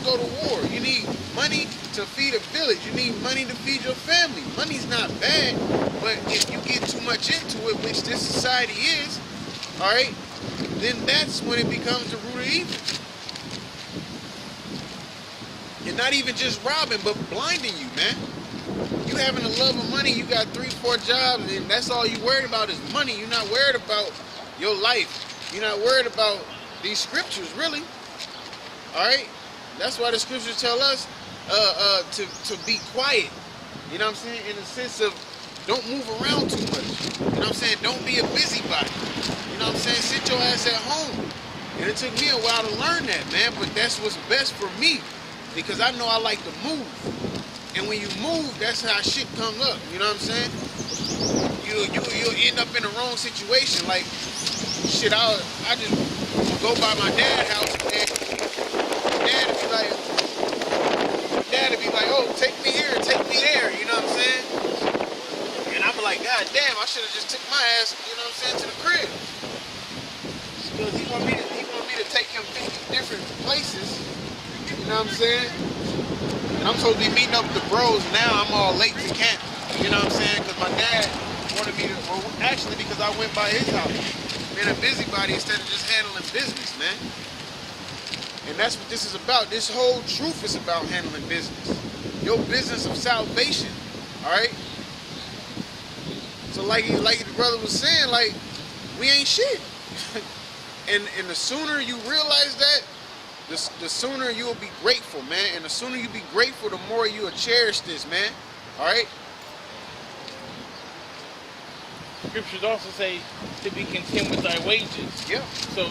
go to war. You need money to feed a village. You need money to feed your family. Money's not bad, but if you get too much into it, which this society is, all right, then that's when it becomes the root of evil. And not even just robbing, but blinding you, man. You having a love of money, you got 3, 4 jobs, and that's all you worried about is money. You're not worried about your life. You're not worried about these scriptures, really. All right? That's why the scriptures tell us to be quiet. You know what I'm saying? In the sense of don't move around too much. You know what I'm saying? Don't be a busybody. You know what I'm saying? Sit your ass at home. And it took me a while to learn that, man. But that's what's best for me. Because I know I like to move. And when you move, that's how shit comes up. You know what I'm saying? You'll end up in the wrong situation. Like, shit, I just go by my dad's house and Dad'd be like, oh, take me here, take me there, you know what I'm saying? And I'd be like, God damn, I should have just took my ass, you know what I'm saying, to the crib. Because he want me to take him 50 different places, you know what I'm saying? And I'm supposed to be meeting up with the bros, now I'm all late to camp, you know what I'm saying? Because my dad wanted me to, well, actually because I went by his house, being a busybody instead of just handling business, man. And that's what this is about. This whole truth is about handling business. Your business of salvation, all right? So like the brother was saying, like, we ain't shit. and the sooner you realize that, the sooner you will be grateful, man. And the sooner you be grateful, the more you will cherish this, man. All right? Scriptures also say to be content with thy wages. Yeah. So,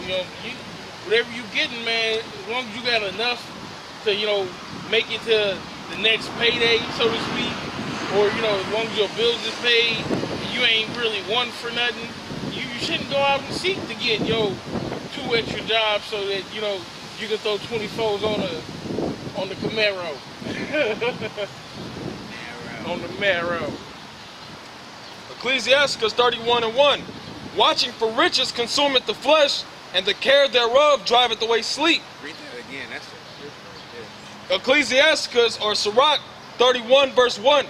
whatever you getting, man, as long as you got enough to, make it to the next payday, so to speak, or, as long as your bills is paid, and you ain't really one for nothing, you shouldn't go out and seek to get, 2 extra jobs so that, you can throw 24s on the Camaro. On the marrow. Ecclesiasticus 31:1. Watching for riches consumeth the flesh, and the care thereof driveth away sleep. Read that again. That's it. Ecclesiasticus or Sirach 31 verse 1.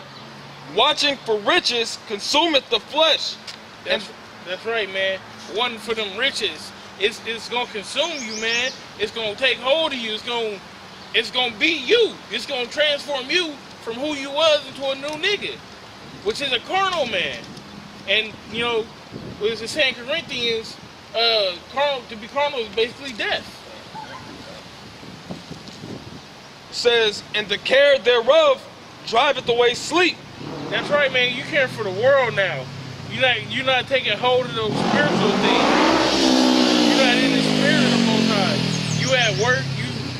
Watching for riches consumeth the flesh. That's right, man. Wanting for them riches. It's gonna consume you, man. It's gonna take hold of you. It's gonna be you. It's gonna transform you from who you was into a new nigga, which is a carnal man. And what is it saying, Corinthians? To be carnal is basically death. Says, and the care thereof driveth away sleep. That's right, man. You care for the world now. You're not taking hold of those spiritual things. You're not in the spirit of the Most High. You at work,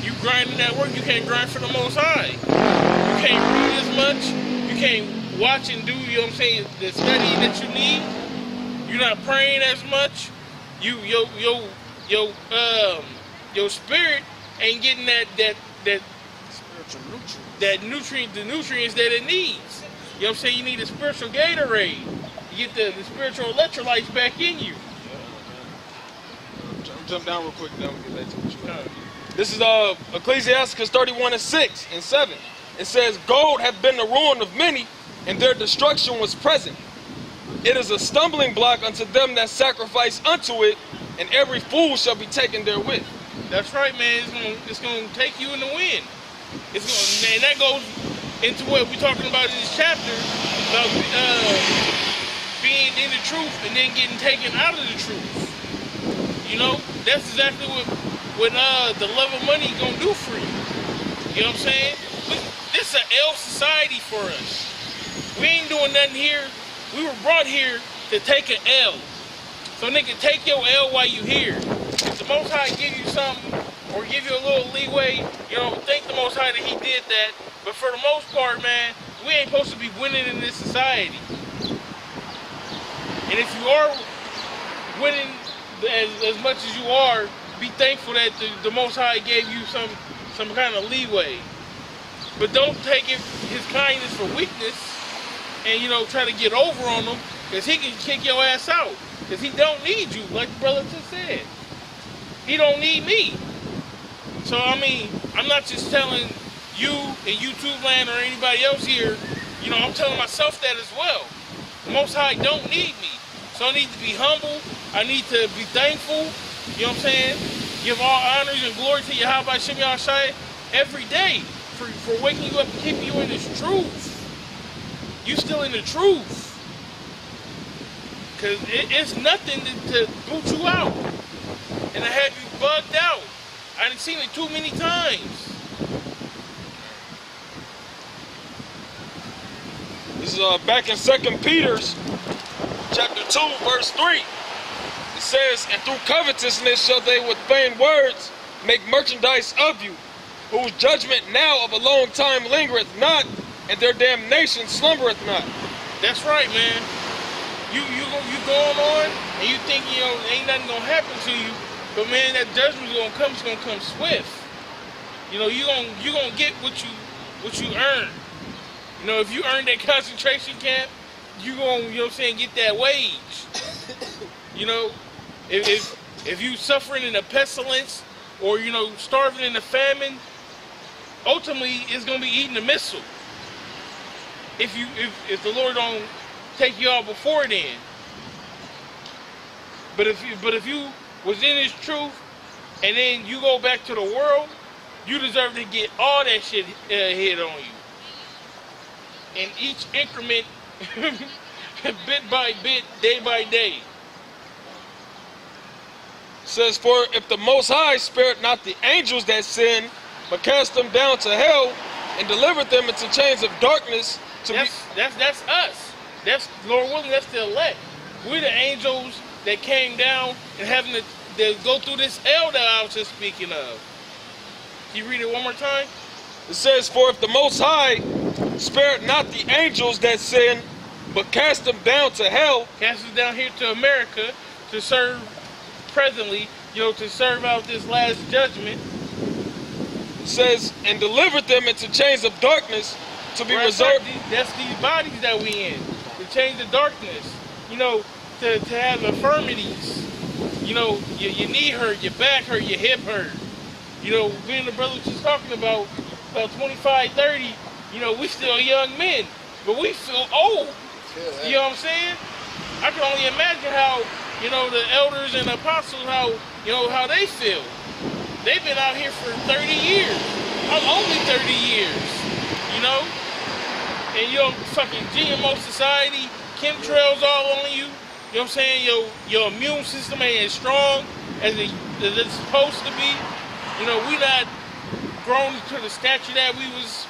you grinding at work. You can't grind for the Most High. You can't read as much. You can't watch and do, the study that you need. You're not praying as much. Your spirit ain't getting that Spiritual nutrients. the nutrients that it needs. You need a spiritual Gatorade. You get the spiritual electrolytes back in you. Jump down real quick, then we'll get back to what you have. This is Ecclesiasticus 31:6 and 7. It says, gold hath been the ruin of many, and their destruction was present. It is a stumbling block unto them that sacrifice unto it, and every fool shall be taken therewith. That's right, man. It's gonna take you in the wind. And that goes into what we're talking about in this chapter about being in the truth and then getting taken out of the truth. That's exactly what the love of money gonna do for you. You know what I'm saying? This is an L society for us. We ain't doing nothing here. We were brought here to take an L. So nigga, take your L while you here. If the Most High give you something or give you a little leeway, thank the Most High that he did that. But for the most part, man, we ain't supposed to be winning in this society. And if you are winning as much as you are, be thankful that the Most High gave you some kind of leeway. But don't take his kindness for weakness and, try to get over on him, because he can kick your ass out. Because he don't need you, like the brother just said. He don't need me. So, I mean, I'm not just telling you and YouTube land or anybody else here, you know, I'm telling myself that as well. The Most High don't need me. So I need to be humble. I need to be thankful. You know what I'm saying? Give all honors and glory to Yahweh Shem Yahshai every day for waking you up and keeping you in this truth. You still in the truth. Because it's nothing to boot you out and to have you bugged out. I done seen it too many times. This is back in 2 Peter chapter 2, verse 3. It says, and through covetousness shall they with vain words make merchandise of you, whose judgment now of a long time lingereth not, and their damnation slumbereth not. That's right, man. You going on and you think, you know, ain't nothing gonna happen to you, but man, that judgment's gonna come. It's gonna come swift. You know, you gonna get what you earn. You know, if you earn that concentration camp, you gonna, you know what I'm saying, get that wage. You know, if you suffering in a pestilence or, you know, starving in a famine, ultimately it's gonna be eating a missile. If the Lord don't take you out before then. But if you was in His truth and then you go back to the world, you deserve to get all that shit hit on you. In each increment, bit by bit, day by day. It says, for if the Most High spared not the angels that sinned, but cast them down to hell and delivered them into chains of darkness to that's us. That's, Lord willing, that's the elect. We're the angels that came down and having to go through this hell that I was just speaking of. Can you read it one more time? It says, for if the Most High spared not the angels that sinned, but cast them down to hell. Cast us down here to America to serve presently, you know, to serve out this last judgment. It says, and delivered them into chains of darkness to be reserved. That's these bodies that we in. The chains of darkness. You know, to have infirmities. You know, your knee hurt, your back hurt, your hip hurt. You know, me and the brother was just talking about 25, 30, you know, we still young men, but we feel old. You know what I'm saying? I can only imagine how, you know, the elders and the apostles, how, you know, how they feel. They've been out here for 30 years. I'm only 30 years, you know? And, you know, fucking GMO society, chemtrails all on you. You know what I'm saying? Your immune system ain't as strong as it's supposed to be. You know, we not grown to the stature that we was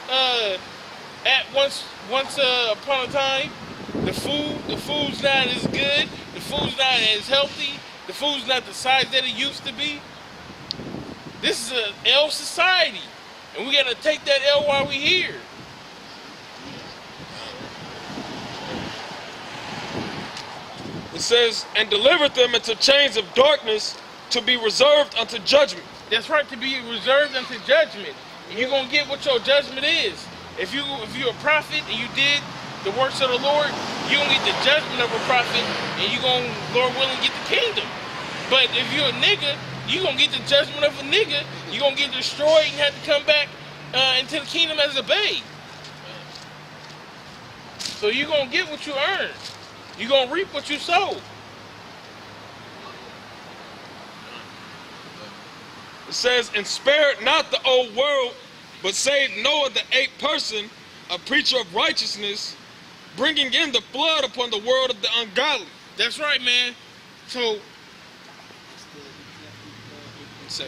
at once upon a time. The food's not as good. The food's not as healthy. The food's not the size that it used to be. This is an L society, and we gotta take that L while we here. It says, and delivered them into chains of darkness to be reserved unto judgment. That's right, to be reserved unto judgment. And you're gonna get what your judgment is. If you're a prophet and you did the works of the Lord, you're gonna get the judgment of a prophet, and you're gonna, Lord willing, get the kingdom. But if you're a nigga, you're gonna get the judgment of a nigga. You're gonna get destroyed and have to come back into the kingdom as a babe. So you're gonna get what you earn. You're gonna reap what you sow. It says, and spared not the old world, but saved Noah the eighth person, a preacher of righteousness, bringing in the flood upon the world of the ungodly. That's right, man. So,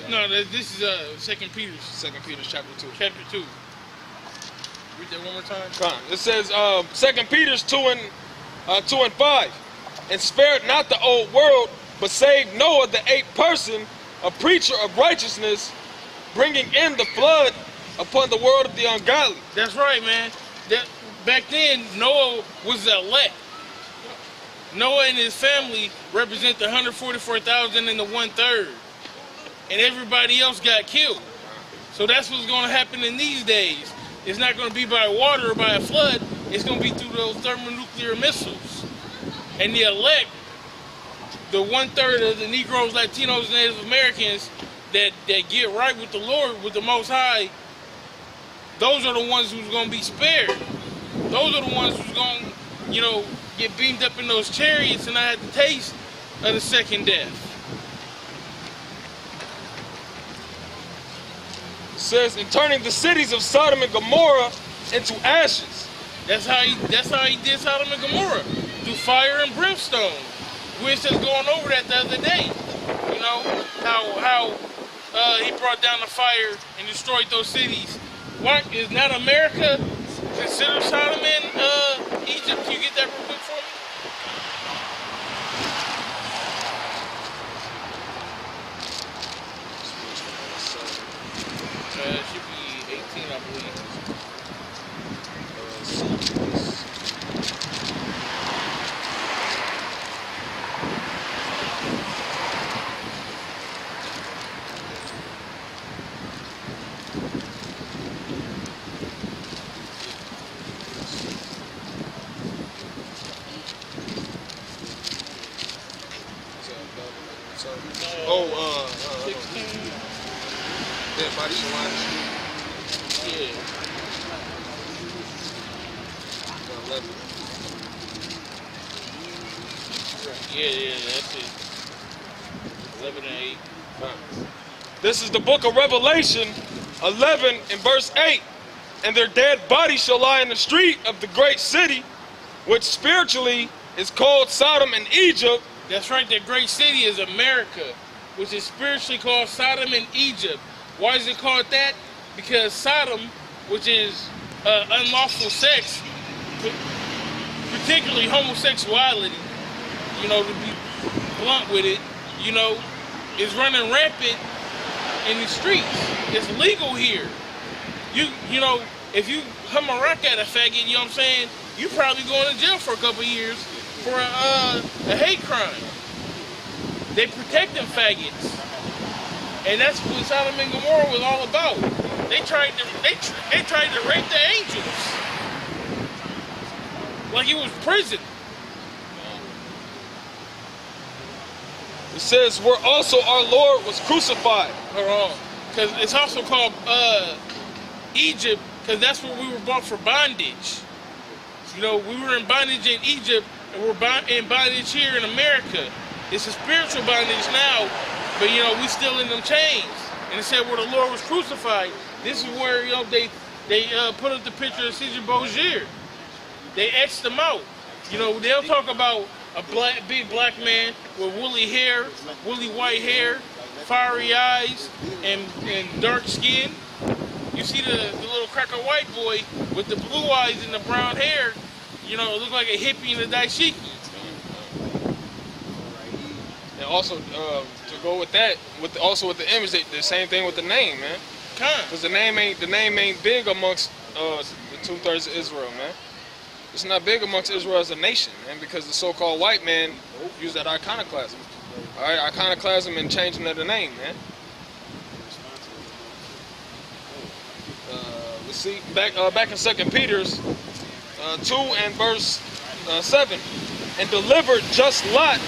no, this is 2 Peter. 2 Peter chapter 2. Chapter 2. Read that one more time. Fine. It says 2 Peter 2 and 5. And spared not the old world, but saved Noah the eighth person, a preacher of righteousness, bringing in the flood upon the world of the ungodly. That's right, man. Back then, Noah was the elect. Noah and his family represent the 144,000 and the 1/3. And everybody else got killed. So that's what's going to happen in these days. It's not going to be by water or by a flood. It's going to be through those thermonuclear missiles. And the elect, the 1/3 of the Negroes, Latinos, Native Americans, that get right with the Lord, with the Most High, those are the ones who's gonna be spared. Those are the ones who's gonna, get beamed up in those chariots and not have the taste of the second death. It says, in turning the cities of Sodom and Gomorrah into ashes. That's how he did Sodom and Gomorrah, through fire and brimstone. We was just going over that the other day. You know how he brought down the fire and destroyed those cities. What is not America considered Sodom and Egypt? Can you get that real quick for me? It should be 18, I believe. Dead body shall lie in the street. Yeah. 11. Yeah, that's it. 11 and 8. This is the book of Revelation 11 and verse 8. And their dead bodies shall lie in the street of the great city, which spiritually is called Sodom and Egypt. That's right, that great city is America, which is spiritually called Sodom and Egypt. Why is it called that? Because Sodom, which is unlawful sex, particularly homosexuality, to be blunt with it, is running rampant in the streets. It's legal here. If you hum a rock at a faggot, you know what I'm saying, you probably going to jail for a couple years for a hate crime. They protect them faggots. And that's what Sodom and Gomorrah was all about. They tried to rape the angels. Like it was prison. It says, where also our Lord was crucified. Hold on. Because it's also called Egypt, because that's where we were bought for bondage. We were in bondage in Egypt, and we're in bondage here in America. It's a spiritual bondage now, but we still in them chains. And it said where the Lord was crucified. This is where they put up the picture of Caesar Borgia. They etched them out. They'll talk about a big black man with woolly hair, woolly white hair, fiery eyes, and dark skin. You see the little cracker white boy with the blue eyes and the brown hair. It look like a hippie in a daishiki. And also, to go with that, with the image, the same thing with the name, man. Because the name ain't big amongst the 2/3 of Israel, man. It's not big amongst Israel as a nation, man, because the so-called white man use that iconoclasm. All right, iconoclasm and changing of the name, man. Let's see, back in 2 Peter's 2 and verse 7, and delivered just Lot,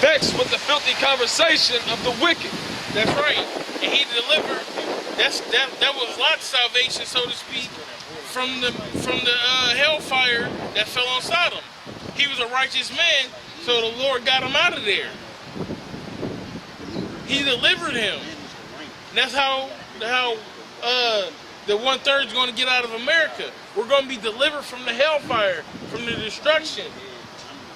vexed with the filthy conversation of the wicked. That's right. And he delivered. That was Lot's salvation, so to speak, from the hellfire that fell on Sodom. He was a righteous man, so the Lord got him out of there. He delivered him. And that's how the 1/3 is going to get out of America. We're going to be delivered from the hellfire, from the destruction.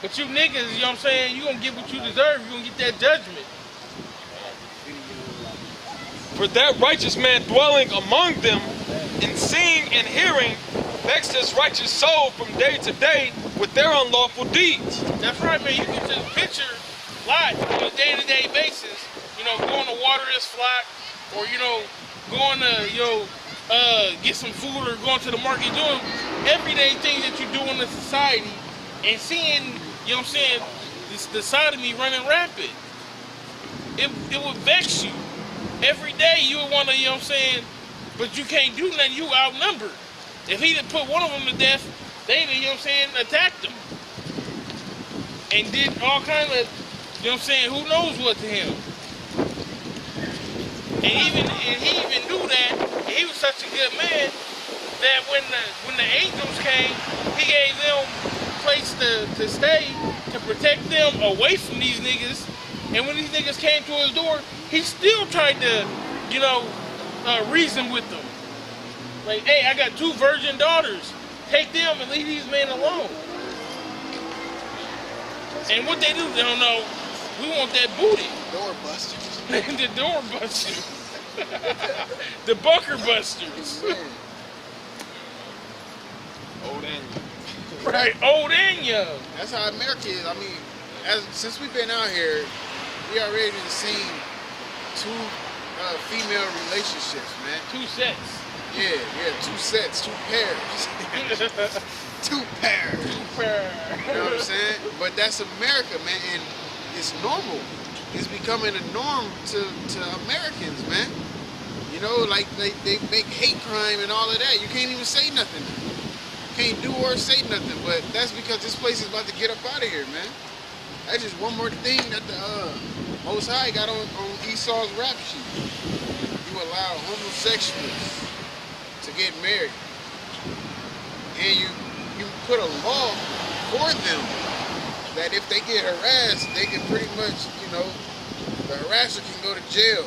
But you niggas, you know what I'm saying, you're going to get what you deserve. You're going to get that judgment. For that righteous man dwelling among them, and seeing and hearing, vexed his righteous soul from day to day with their unlawful deeds. That's right, man. You can just picture Lot on a day-to-day basis, going to water his flock, or, going to, get some food, or going to the market, doing everyday things that you do in the society, and seeing, the sodomy running rampant. It would vex you. Every day you would want to, but you can't do nothing, you outnumbered. If he didn't put one of them to death, they'd have, attacked him. And did all kind of, who knows what to him. And he even knew that. And he was such a good man that when the angels came, he gave them place to stay to protect them away from these niggas. And when these niggas came to his door, he still tried to, reason with them. Like, hey, I got 2 virgin daughters. Take them and leave these men alone. And what they do, they don't know. We want that booty. Door busters. The door busters. The bunker busters. Old and Right, old and young. That's how America is. I mean, since we've been out here, we already seen 2 female relationships, man. 2 sets. Yeah, 2 sets, 2 pairs. 2 pairs. You know what I'm saying? But that's America, man, and it's normal. It's becoming a norm to Americans, man. You know, like they make hate crime and all of that. You can't even say nothing. Can't do or say nothing, but that's because this place is about to get up out of here, man. That's just one more thing that the Most High got on Esau's rap sheet. You allow homosexuals to get married, and you put a law for them that if they get harassed, they can pretty much, the harasser can go to jail.